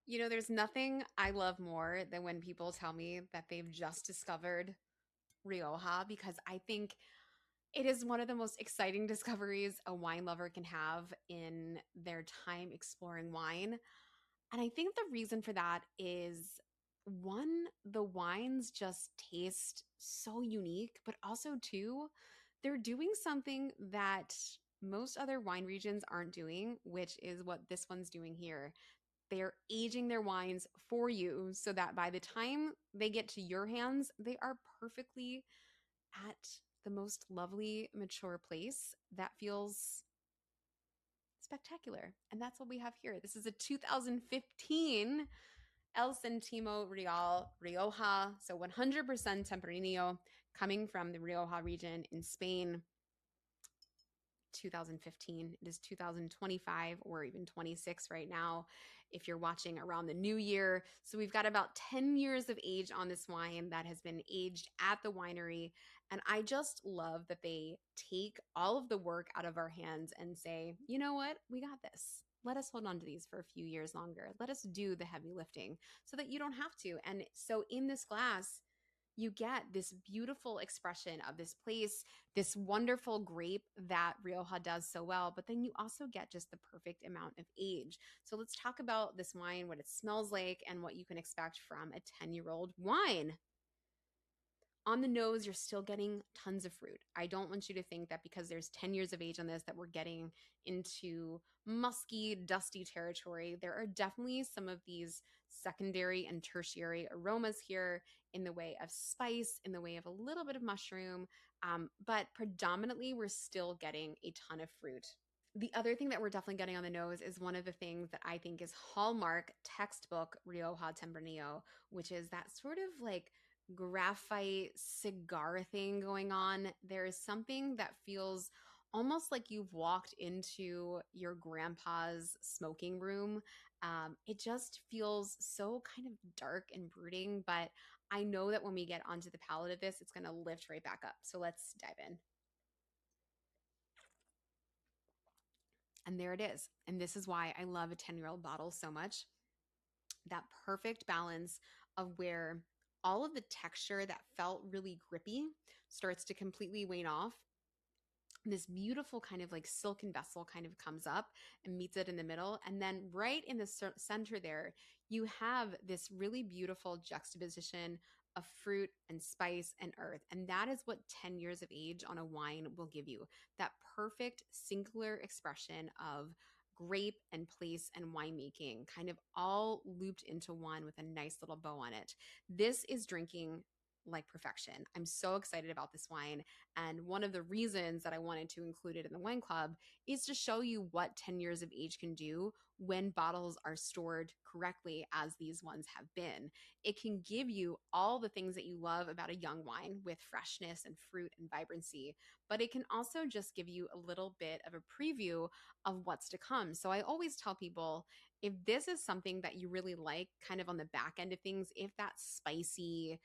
You know, there's nothing I love more than when people tell me that they've just discovered Rioja because I think it is one of the most exciting discoveries a wine lover can have in their time exploring wine. And I think the reason for that is one, the wines just taste so unique, but also two, they're doing something that most other wine regions aren't doing, which is what this one's doing here. They're aging their wines for you so that by the time they get to your hands, they are perfectly at the most lovely, mature place that feels spectacular. And that's what we have here. This is a 2015 El Centimo Real Rioja, so 100% Tempranillo, coming from the Rioja region in Spain. 2015. It is 2025 or even 26 right now if you're watching around the new year. So we've got about 10 years of age on this wine that has been aged at the winery. And I just love that they take all of the work out of our hands and say, you know what? We got this. Let us hold on to these for a few years longer. Let us do the heavy lifting so that you don't have to. And so in this glass, you get this beautiful expression of this place, this wonderful grape that Rioja does so well, but then you also get just the perfect amount of age. So let's talk about this wine, what it smells like, and what you can expect from a 10-year-old wine. On the nose, you're still getting tons of fruit. I don't want you to think that because there's 10 years of age on this that we're getting into musky, dusty territory. There are definitely some of these secondary and tertiary aromas here in the way of spice, in the way of a little bit of mushroom, but predominantly we're still getting a ton of fruit. The other thing that we're definitely getting on the nose is one of the things that I think is hallmark textbook Rioja Tempranillo, which is that sort of like graphite cigar thing going on. There is something that feels almost like you've walked into your grandpa's smoking room. It just feels so kind of dark and brooding, but I know that when we get onto the palate of this, it's going to lift right back up. So let's dive in. And there it is. And this is why I love a 10-year-old bottle so much. That perfect balance of where all of the texture that felt really grippy starts to completely wane off. This beautiful kind of like silken vessel kind of comes up and meets it in the middle. And then right in the center there, you have this really beautiful juxtaposition of fruit and spice and earth. And that is what 10 years of age on a wine will give you, that perfect singular expression of grape and place and winemaking kind of all looped into one with a nice little bow on it. This is drinking like perfection. I'm so excited about this wine. And one of the reasons that I wanted to include it in the wine club is to show you what 10 years of age can do when bottles are stored correctly, as these ones have been. It can give you all the things that you love about a young wine with freshness and fruit and vibrancy, but it can also just give you a little bit of a preview of what's to come. So I always tell people if this is something that you really like, kind of on the back end of things, if that spicy,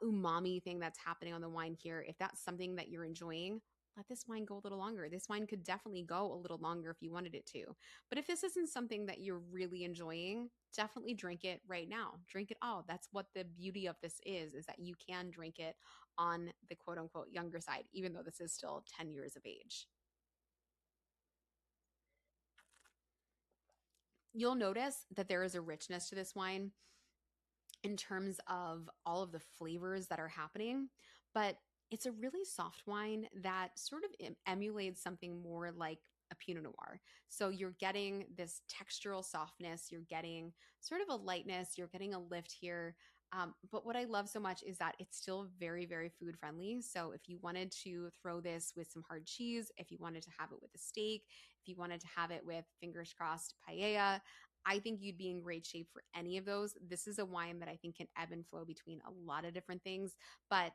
umami thing that's happening on the wine here, if that's something that you're enjoying, let this wine go a little longer. This wine could definitely go a little longer if you wanted it to. But if this isn't something that you're really enjoying, definitely drink it right now. Drink it all. That's what the beauty of this is that you can drink it on the quote unquote younger side, even though this is still 10 years of age. You'll notice that there is a richness to this wine in terms of all of the flavors that are happening, but it's a really soft wine that sort of emulates something more like a Pinot Noir. So you're getting this textural softness, you're getting sort of a lightness, you're getting a lift here. But what I love so much is that it's still very, very food friendly. So if you wanted to throw this with some hard cheese, if you wanted to have it with a steak, if you wanted to have it with fingers crossed paella, I think you'd be in great shape for any of those. This is a wine that I think can ebb and flow between a lot of different things. But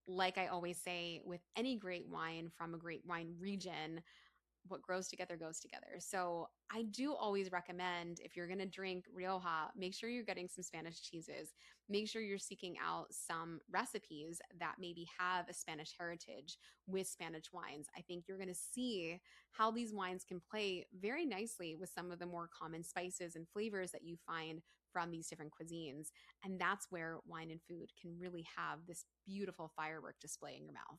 like I always say, with any great wine from a great wine region, what grows together goes together. So I do always recommend, if you're going to drink Rioja, make sure you're getting some Spanish cheeses. Make sure you're seeking out some recipes that maybe have a Spanish heritage with Spanish wines. I think you're going to see how these wines can play very nicely with some of the more common spices and flavors that you find from these different cuisines. And that's where wine and food can really have this beautiful firework display in your mouth.